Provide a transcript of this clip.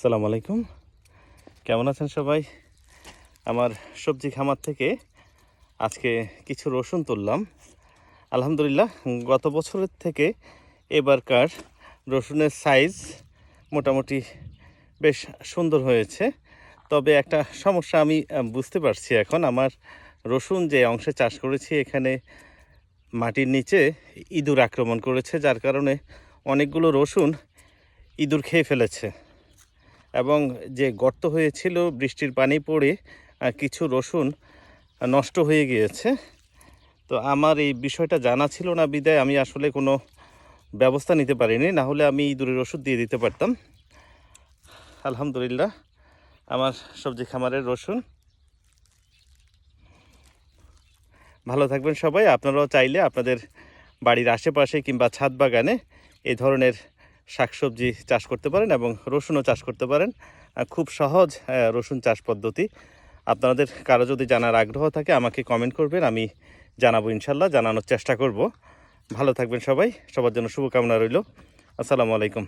আসসালামু আলাইকুম। কেমন আছেন সবাই? আমার সবজি খামার থেকে আজকে কিছু রসুন তুললাম। আলহামদুলিল্লাহ, গত বছরের থেকে এবারকার রসুনের সাইজ মোটামুটি বেশ সুন্দর হয়েছে। তবে একটা সমস্যা আমি বুঝতে পারছি এখন। আমার রসুন যে অংশে চাষ করেছি এখানে মাটির নিচে ইঁদুর আক্রমণ করেছে, যার কারণে অনেকগুলো রসুন ইঁদুর খেয়ে ফেলেছে। এবং যে গর্ত হয়েছিল বৃষ্টির পানি পড়ে কিছু রসুন নষ্ট হয়ে গিয়েছে। তো আমার এই বিষয়টা জানা ছিল না বিধায় আমি আসলে কোনো ব্যবস্থা নিতে পারিনি, না হলে আমি ইঁদুরের ওষুধ দিয়ে দিতে পারতাম। আলহামদুলিল্লাহ, আমার সবজি খামারের রসুন। ভালো থাকবেন সবাই। আপনারাও চাইলে আপনাদের বাড়ির আশেপাশে কিংবা ছাদ বাগানে এই ধরনের শাকসবজি চাষ করতে পারেন এবং রসুনও চাষ করতে পারেন। খুব সহজ রসুন চাষ পদ্ধতি। আপনাদের কারো যদি জানার আগ্রহ থাকে আমাকে কমেন্ট করবেন, আমি জানাবো, ইনশাল্লাহ জানানোর চেষ্টা করব। ভালো থাকবেন সবাই, সবার জন্য শুভকামনা রইল। আসসালামু আলাইকুম।